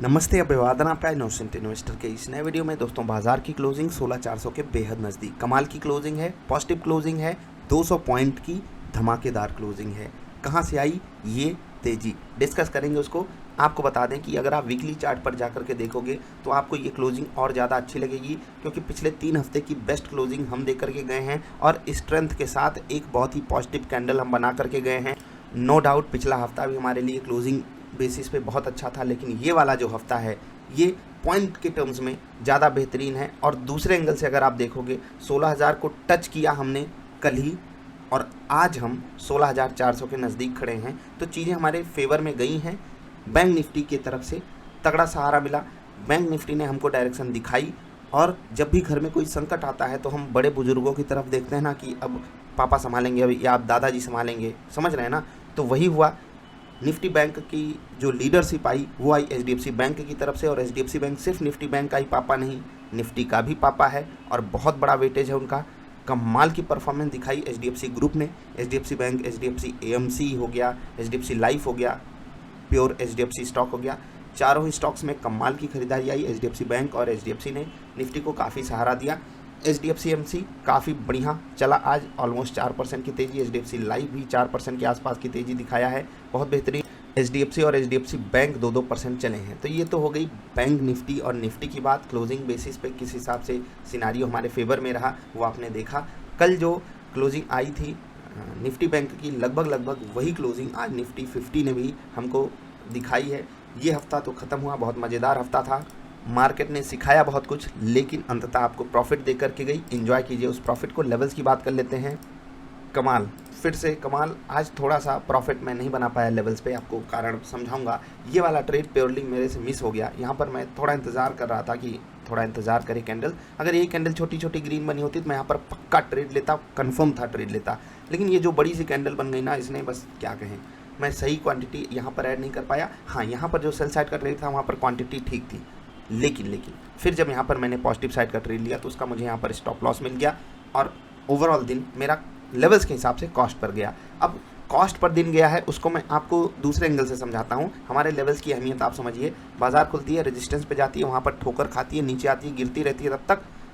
नमस्ते, अभिवादन आपका इनोसेंट इन्वेस्टर के इस नए वीडियो में। दोस्तों, बाजार की क्लोजिंग 16,400 के बेहद नज़दीक कमाल की क्लोजिंग है, पॉजिटिव क्लोजिंग है, 200 पॉइंट की धमाकेदार क्लोजिंग है। कहां से आई ये तेजी, डिस्कस करेंगे उसको। आपको बता दें कि अगर आप वीकली चार्ट पर जाकर के देखोगे तो आपको ये क्लोजिंग और ज़्यादा अच्छी लगेगी, क्योंकि पिछले 3 हफ्ते की बेस्ट क्लोजिंग हम देख करके गए हैं और स्ट्रेंथ के साथ एक बहुत ही पॉजिटिव कैंडल हम बना करके गए हैं। नो डाउट पिछला हफ्ता भी हमारे लिए क्लोजिंग बेसिस पे बहुत अच्छा था, लेकिन ये वाला जो हफ्ता है ये पॉइंट के टर्म्स में ज़्यादा बेहतरीन है। और दूसरे एंगल से अगर आप देखोगे 16,000 को टच किया हमने कल ही, और आज हम 16,400 के नज़दीक खड़े हैं, तो चीज़ें हमारे फेवर में गई हैं। बैंक निफ्टी की तरफ से तगड़ा सहारा मिला, बैंक निफ्टी ने हमको डायरेक्शन दिखाई। और जब भी घर में कोई संकट आता है तो हम बड़े बुजुर्गों की तरफ देखते हैं ना, कि अब पापा संभालेंगे, अब या अब दादाजी संभालेंगे, समझ रहे हैं ना। तो वही हुआ, निफ्टी बैंक की जो लीडरशिप आई वो आई एचडीएफसी बैंक की तरफ से। और एचडीएफसी बैंक सिर्फ निफ्टी बैंक का ही पापा नहीं, निफ्टी का भी पापा है और बहुत बड़ा वेटेज है उनका। कमाल की परफॉर्मेंस दिखाई एचडीएफसी ग्रुप ने। एचडीएफसी बैंक, एचडीएफसी एएमसी हो गया, एचडीएफसी लाइफ हो गया, प्योर एचडीएफसी स्टॉक हो गया, चारों ही स्टॉक्स में कमाल की खरीदारी आई। एचडीएफसी बैंक और एचडीएफसी ने निफ्टी को काफ़ी सहारा दिया। एचडीएफसी एमसी काफ़ी बढ़िया चला, आज ऑलमोस्ट 4% की तेज़ी। एचडीएफसी लाइफ भी 4% के आसपास की तेज़ी दिखाया है, बहुत बेहतरीन। एचडीएफसी और एचडीएफसी बैंक 2-2% चले हैं। तो ये तो हो गई बैंक निफ्टी और निफ्टी की बात। क्लोजिंग बेसिस पे किस हिसाब से सिनारियो हमारे फेवर में रहा वो आपने देखा। कल जो क्लोजिंग आई थी निफ्टी बैंक की, लगभग वही क्लोजिंग आज निफ्टी 50 ने भी हमको दिखाई है। ये हफ्ता तो ख़त्म हुआ, बहुत मज़ेदार हफ्ता था। मार्केट ने सिखाया बहुत कुछ, लेकिन अंततः आपको प्रॉफिट दे करके गई। एंजॉय कीजिए उस प्रॉफिट को। लेवल्स की बात कर लेते हैं। कमाल, फिर से कमाल। आज थोड़ा सा प्रॉफिट मैं नहीं बना पाया लेवल्स पे, आपको कारण समझाऊंगा। ये वाला ट्रेड प्योरली मेरे से मिस हो गया। यहाँ पर मैं थोड़ा इंतज़ार कर रहा था कि थोड़ा इंतज़ार करे कैंडल। अगर ये कैंडल छोटी छोटी ग्रीन बनी होती तो मैं यहाँ पर पक्का ट्रेड लेता, कन्फर्म था ट्रेड लेता। लेकिन ये जो बड़ी सी कैंडल बन गई ना, इसने बस क्या कहें, मैं सही क्वांटिटी यहाँ पर ऐड नहीं कर पाया। हाँ, यहाँ पर जो सेल साइड का ट्रेड था वहाँ पर क्वांटिटी ठीक थी, लेकिन फिर जब यहाँ पर मैंने पॉजिटिव साइड का ट्रेड लिया तो उसका मुझे यहाँ पर स्टॉप लॉस मिल गया और ओवरऑल दिन मेरा लेवल्स के हिसाब से कॉस्ट पर गया। अब कॉस्ट पर दिन गया है उसको मैं आपको दूसरे एंगल से समझाता हूँ। हमारे लेवल्स की अहमियत आप समझिए। बाजार खुलती है, रेजिस्टेंस पे जाती है, वहाँ पर ठोकर खाती है, नीचे आती है, गिरती रहती है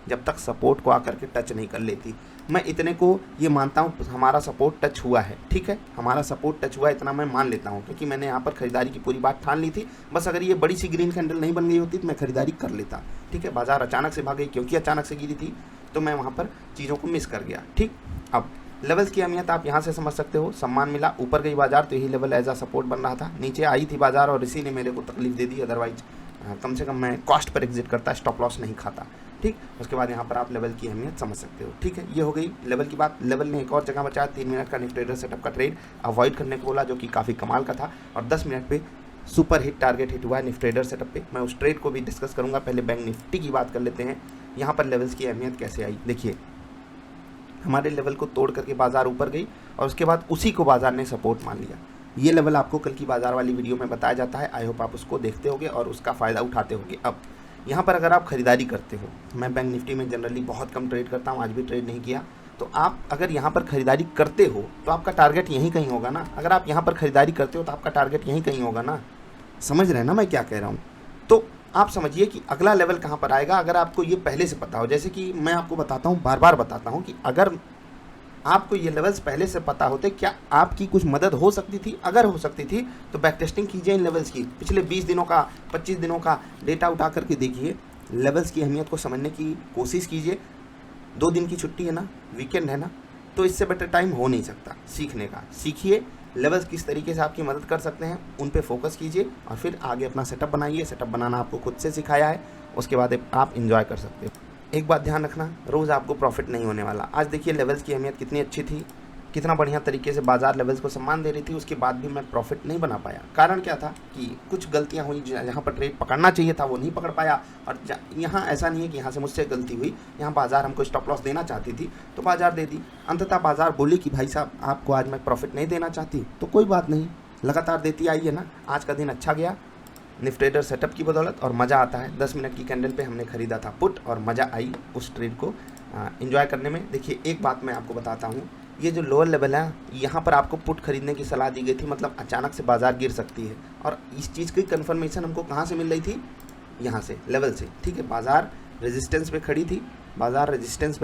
जब तक सपोर्ट को आकर के टच नहीं कर लेती। मैं इतने को ये मानता हूँ, हमारा सपोर्ट टच हुआ है, ठीक है, हमारा सपोर्ट टच हुआ है, इतना मैं मान लेता हूँ, क्योंकि मैंने यहाँ पर खरीदारी की पूरी बात ठान ली थी। बस अगर ये बड़ी सी ग्रीन कैंडल नहीं बन गई होती तो मैं खरीदारी कर लेता, ठीक है। बाजार अचानक से भाग गई, क्योंकि अचानक से गिरी थी, तो मैं वहाँ पर चीज़ों को मिस कर गया, ठीक। अब लेवल्स की अहमियत आप यहाँ से समझ सकते हो। सम्मान मिला, ऊपर गई बाजार तो यही लेवल एज आ सपोर्ट बन रहा था, नीचे आई थी बाजार और इसी ने मेरे को तकलीफ दे दी। अदरवाइज कम से कम मैं कॉस्ट पर एग्जिट करता, स्टॉप लॉस नहीं खाता, ठीक। उसके बाद यहाँ पर आप लेवल की अहमियत समझ सकते हो, ठीक है। ये हो गई लेवल की बात। लेवल ने एक और जगह बचाया, 3 मिनट का निफ्टी ट्रेडर सेटअप का ट्रेड अवॉइड करने को बोला, जो कि काफ़ी कमाल का था। और 10 मिनट पे सुपर हिट टारगेट हिट हुआ है निफ्टी ट्रेडर सेटअप पे। मैं उस ट्रेड को भी डिस्कस करूँगा, पहले बैंक निफ्टी की बात कर लेते हैं। यहाँ पर लेवल्स की अहमियत कैसे आई, देखिए। हमारे लेवल को तोड़ करके बाजार ऊपर गई और उसके बाद उसी को बाजार ने सपोर्ट मान लिया। ये लेवल आपको कल की बाजार वाली वीडियो में बताया जाता है। आई होप आप उसको देखते होगे और उसका फ़ायदा उठाते होगे। अब यहाँ पर अगर आप खरीदारी करते हो, मैं बैंक निफ्टी में जनरली बहुत कम ट्रेड करता हूँ, आज भी ट्रेड नहीं किया, तो आप अगर यहाँ पर खरीदारी करते हो तो आपका टारगेट यहीं कहीं होगा ना। अगर आप यहाँ पर खरीदारी करते हो तो आपका टारगेट यहीं कहीं होगा ना, समझ रहे हैं ना मैं क्या कह रहा हूँ। तो आप समझिए कि अगला लेवल कहाँ पर आएगा, अगर आपको ये पहले से पता हो। जैसे कि मैं आपको बताता हूँ, बार बार बताता हूँ कि अगर आपको ये लेवल्स पहले से पता होते, क्या आपकी कुछ मदद हो सकती थी? अगर हो सकती थी तो बैक टेस्टिंग कीजिए इन लेवल्स की। पिछले 20 दिनों का, 25 दिनों का डेटा उठा करके देखिए, लेवल्स की अहमियत को समझने की कोशिश कीजिए। 2 दिन की छुट्टी है ना, वीकेंड है ना, तो इससे बेटर टाइम हो नहीं सकता सीखने का। सीखिए लेवल्स किस तरीके से आपकी मदद कर सकते हैं, उन पे फोकस कीजिए और फिर आगे अपना सेटअप बनाइए। सेटअप बनाना आपको खुद से सिखाया है, उसके बाद आप इंजॉय कर सकते हो। एक बात ध्यान रखना, रोज़ आपको प्रॉफिट नहीं होने वाला। आज देखिए लेवल्स की अहमियत कितनी अच्छी थी, कितना बढ़िया तरीके से बाजार लेवल्स को सम्मान दे रही थी, उसके बाद भी मैं प्रॉफिट नहीं बना पाया। कारण क्या था कि कुछ गलतियां हुई, जहाँ पर ट्रेड पकड़ना चाहिए था वो नहीं पकड़ पाया। और यहाँ ऐसा नहीं है कि यहाँ से मुझसे गलती हुई, यहाँ बाजार हमको स्टॉप लॉस देना चाहती थी तो बाजार दे दी। अंततः बाजार बोली कि भाई साहब आपको आज मैं प्रॉफिट नहीं देना चाहती, तो कोई बात नहीं, लगातार देती आई है ना। आज का दिन अच्छा गया निफ्टी ट्रेडर सेटअप की बदौलत, और मज़ा आता है। 10 मिनट की कैंडल पे हमने ख़रीदा था पुट और मज़ा आई उस ट्रेड को एंजॉय करने में। देखिए एक बात मैं आपको बताता हूँ, ये जो लोअर लेवल है यहाँ पर आपको पुट खरीदने की सलाह दी गई थी, मतलब अचानक से बाजार गिर सकती है। और इस चीज़ की कंफर्मेशन हमको कहाँ से मिल रही थी, यहाँ से लेवल से, ठीक है। बाजार रेजिस्टेंस पे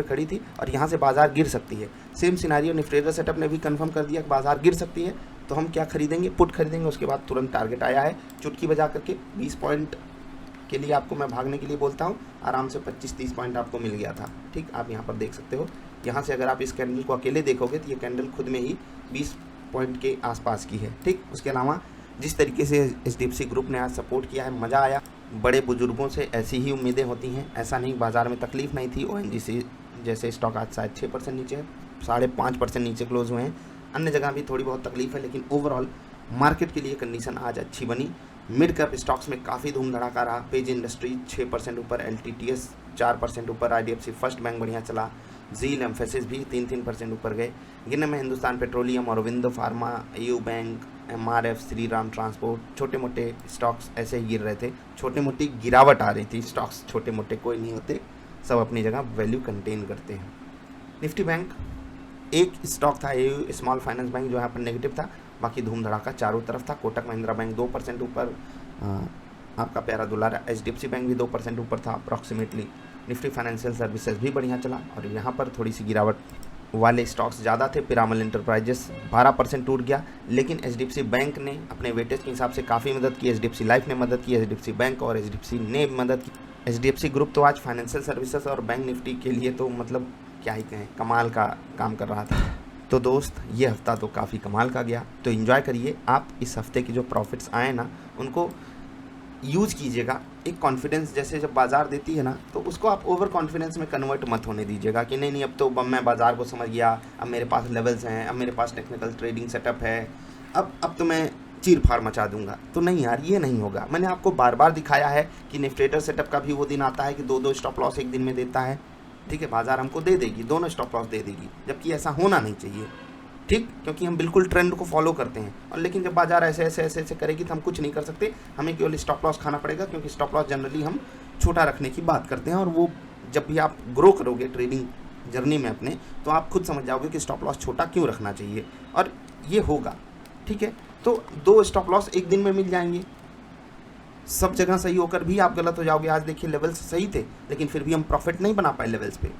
खड़ी थी, और यहाँ से बाजार गिर सकती है। Same scenario Nifty trader setup ने भी कंफर्म कर दिया कि बाजार गिर सकती है, तो हम क्या खरीदेंगे, पुट खरीदेंगे। उसके बाद तुरंत टारगेट आया है, चुटकी बजा करके 20 पॉइंट के लिए आपको मैं भागने के लिए बोलता हूँ, आराम से 25-30 पॉइंट आपको मिल गया था, ठीक। आप यहाँ पर देख सकते हो, यहाँ से अगर आप इस कैंडल को अकेले देखोगे तो ये कैंडल खुद में ही 20 पॉइंट के आसपास की है, ठीक। उसके अलावा जिस तरीके से HDFC ग्रुप ने आज सपोर्ट किया है, मज़ा आया। बड़े बुजुर्गों से ऐसी ही उम्मीदें होती हैं, ऐसा नहीं बाज़ार में तकलीफ नहीं थी। ONGC जैसे स्टॉक आज शायद 6% नीचे है, 5.5% नीचे क्लोज हुए हैं। अन्य जगह भी थोड़ी बहुत तकलीफ है, लेकिन ओवरऑल मार्केट के लिए कंडीशन आज अच्छी बनी। मिड कैप स्टॉक्स में काफ़ी धूम धड़ाका रहा। पेज इंडस्ट्री 6% ऊपर, LTTS 4% ऊपर, IDFC फर्स्ट बैंक बढ़िया चला, जील एम्फेसिस भी 3% ऊपर गए। गिरने में Hindustan petroleum, Aurobindo pharma, AU bank, MRF, Shriram transport, छोटे मोटे स्टॉक्स ऐसे ही गिर रहे थे। छोटे मोटी गिरावट आ रही थी, स्टॉक्स छोटे मोटे कोई नहीं होते, सब अपनी जगह वैल्यू कंटेन करते हैं। निफ्टी बैंक एक स्टॉक था, AU स्मॉल फाइनेंस बैंक, जो यहाँ पर नेगेटिव था, बाकी धूम धड़ाका चारों तरफ था। कोटक महिंद्रा बैंक 2% ऊपर, आपका प्यारा दुलारा HDFC बैंक भी 2% ऊपर था अप्रॉक्सीमेटली। निफ्टी फाइनेंशियल सर्विसेज भी बढ़िया चला, और यहाँ पर थोड़ी सी गिरावट वाले स्टॉक्स ज़्यादा थे। पिरामल इंटरप्राइजेस 12% टूट गया, लेकिन HDFC बैंक ने अपने वेटेज के हिसाब से काफ़ी मदद की। HDFC लाइफ ने मदद की, HDFC बैंक और HDFC ने मदद की। HDFC ग्रुप तो आज फाइनेंशियल सर्विसेज और बैंक निफ्टी के लिए तो मतलब क्या ही कहें, कमाल का काम कर रहा था। तो दोस्त, ये हफ्ता तो काफ़ी कमाल का गया, तो एंजॉय करिए। आप इस हफ्ते की जो प्रॉफिट्स आए ना, उनको यूज़ कीजिएगा। एक कॉन्फिडेंस जैसे जब बाज़ार देती है ना, तो उसको आप ओवर कॉन्फिडेंस में कन्वर्ट मत होने दीजिएगा कि नहीं अब तो मैं बाज़ार को समझ गया, अब मेरे पास लेवल्स हैं, अब मेरे पास टेक्निकल ट्रेडिंग सेटअप है, अब तो मैं चीर फाड़ मचा दूंगा। तो नहीं यार, ये नहीं होगा। मैंने आपको बार बार दिखाया है कि निफ्टी ट्रेडर सेटअप का भी वो दिन आता है कि 2-2 स्टॉप लॉस एक दिन में देता है, ठीक है। बाज़ार हमको दे देगी, दोनों स्टॉप लॉस दे देगी, जबकि ऐसा होना नहीं चाहिए, ठीक, क्योंकि हम बिल्कुल ट्रेंड को फॉलो करते हैं। और लेकिन जब बाजार ऐसे करेगी तो हम कुछ नहीं कर सकते, हमें केवल स्टॉप लॉस खाना पड़ेगा, क्योंकि स्टॉप लॉस जनरली हम छोटा रखने की बात करते हैं। और वो जब भी आप ग्रो करोगे ट्रेडिंग जर्नी में अपने, तो आप खुद समझ जाओगे कि स्टॉप लॉस छोटा क्यों रखना चाहिए, और ये होगा, ठीक है। तो 2 स्टॉप लॉस एक दिन में मिल जाएंगे, सब जगह सही होकर भी आप गलत हो जाओगे। आज देखिए लेवल्स सही थे, लेकिन फिर भी हम प्रॉफिट नहीं बना पाए लेवल्स पे,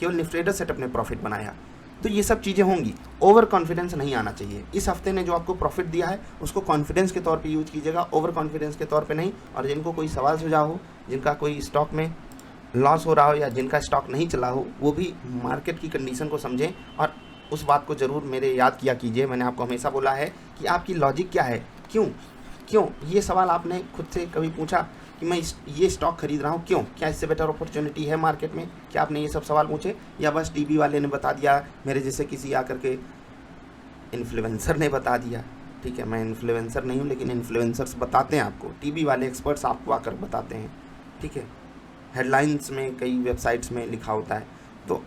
केवल निफ्टी ट्रेडर सेटअप ने प्रॉफिट बनाया। तो ये सब चीज़ें होंगी, ओवर कॉन्फिडेंस नहीं आना चाहिए। इस हफ्ते ने जो आपको प्रॉफिट दिया है उसको कॉन्फिडेंस के तौर पे यूज कीजिएगा, ओवर कॉन्फिडेंस के तौर पे नहीं। और जिनको कोई सवाल सुझाव हो, जिनका कोई स्टॉक में लॉस हो रहा हो या जिनका स्टॉक नहीं चला हो, वो भी मार्केट की कंडीशन को समझें और उस बात को ज़रूर मेरे याद किया कीजिए। मैंने आपको हमेशा बोला है कि आपकी लॉजिक क्या है, क्यों ये सवाल आपने खुद से कभी पूछा कि मैं ये स्टॉक खरीद रहा हूँ, क्यों, क्या इससे बेटर अपॉर्चुनिटी है मार्केट में? क्या आपने ये सब सवाल पूछे, या बस टीवी वाले ने बता दिया, मेरे जैसे किसी आकर के इन्फ्लुएंसर ने बता दिया? ठीक है, मैं इन्फ्लुएंसर नहीं हूँ, लेकिन इन्फ्लुएंसर्स बताते हैं आपको, टीवी वाले एक्सपर्ट्स आपको आकर बताते हैं, ठीक है। हेडलाइंस में कई वेबसाइट्स में लिखा होता है। तो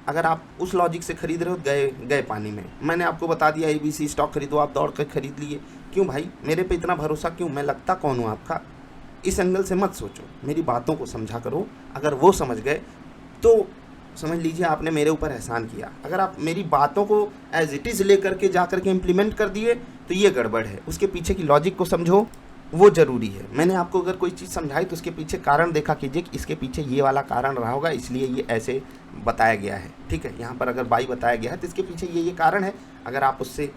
अगर आप उस लॉजिक से खरीद रहे हो, गए पानी में। मैंने आपको बता दिया ABC स्टॉक खरीदो, आप दौड़ कर खरीद लिए। क्यों भाई, मेरे पे इतना भरोसा क्यों? मैं लगता कौन हूँ आपका? इस एंगल से मत सोचो, मेरी बातों को समझा करो। अगर वो समझ गए तो समझ लीजिए आपने मेरे ऊपर एहसान किया। अगर आप मेरी बातों को एज इट इज़ लेकर के जा करके इम्प्लीमेंट कर दिए तो ये गड़बड़ है। उसके पीछे की लॉजिक को समझो, वो ज़रूरी है। मैंने आपको अगर कोई चीज़ समझाई तो उसके पीछे कारण देखा कीजिए कि इसके पीछे ये वाला कारण रहा होगा, इसलिए ये ऐसे बताया गया है, ठीक है। यहाँ पर अगर बाई बताया गया है तो इसके पीछे ये कारण है। अगर आप उससे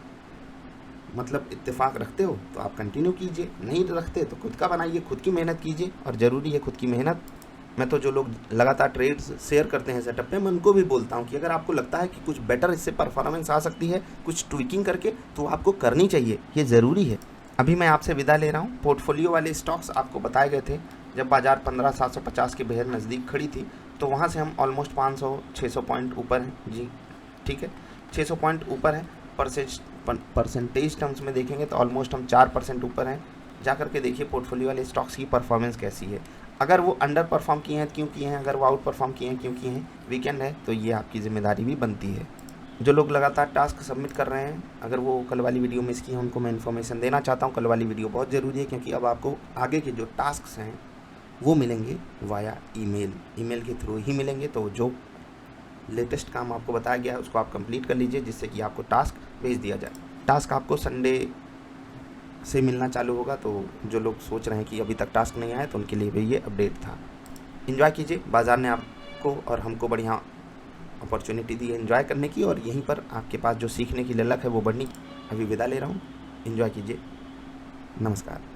मतलब इत्तेफाक रखते हो तो आप कंटिन्यू कीजिए, नहीं रखते तो खुद का बनाइए, खुद की मेहनत कीजिए। और ज़रूरी है खुद की मेहनत। मैं तो जो लोग लगातार ट्रेड्स शेयर करते हैं सेटअप पे, मैं उनको भी बोलता हूँ कि अगर आपको लगता है कि कुछ बेटर इससे परफॉर्मेंस आ सकती है कुछ ट्विकिंग करके, तो आपको करनी चाहिए, ये ज़रूरी है। अभी मैं आपसे विदा ले रहा हूँ। पोर्टफोलियो वाले स्टॉक्स आपको बताए गए थे जब बाजार 15,750 के बेहद नज़दीक खड़ी थी, तो वहाँ से हम ऑलमोस्ट 500-600 पॉइंट ऊपर हैं जी, ठीक है। 600 पॉइंट ऊपर है। परसेंटेज टर्म्स में देखेंगे तो ऑलमोस्ट हम 4% ऊपर हैं। जा करके देखिए पोर्टफोलियो वाले स्टॉक्स की परफॉर्मेंस कैसी है। अगर वो अंडर परफॉर्म किए हैं क्यों किए हैं, अगर वो आउट परफॉर्म किए हैं क्यों किए हैं, वीकेंड है तो ये आपकी जिम्मेदारी भी बनती है। जो लोग लगातार टास्क सबमिट कर रहे हैं, अगर वो कल वाली वीडियो मिस की है उनको मैं इन्फॉर्मेशन देना चाहता हूँ। कल वाली वीडियो बहुत ज़रूरी है, क्योंकि अब आपको आगे के जो टास्क हैं वो मिलेंगे वाया ईमेल के थ्रू ही मिलेंगे। तो जो लेटेस्ट काम आपको बताया गया है उसको आप कंप्लीट कर लीजिए, जिससे कि आपको टास्क भेज दिया जाए। टास्क आपको संडे से मिलना चालू होगा, तो जो लोग सोच रहे हैं कि अभी तक टास्क नहीं आया तो उनके लिए भी ये अपडेट था। एंजॉय कीजिए, बाज़ार ने आपको और हमको बढ़िया अपॉर्चुनिटी दी है एंजॉय करने की, और यहीं पर आपके पास जो सीखने की ललक है वो बढ़नी। अभी विदा ले रहा हूँ, एंजॉय कीजिए, नमस्कार।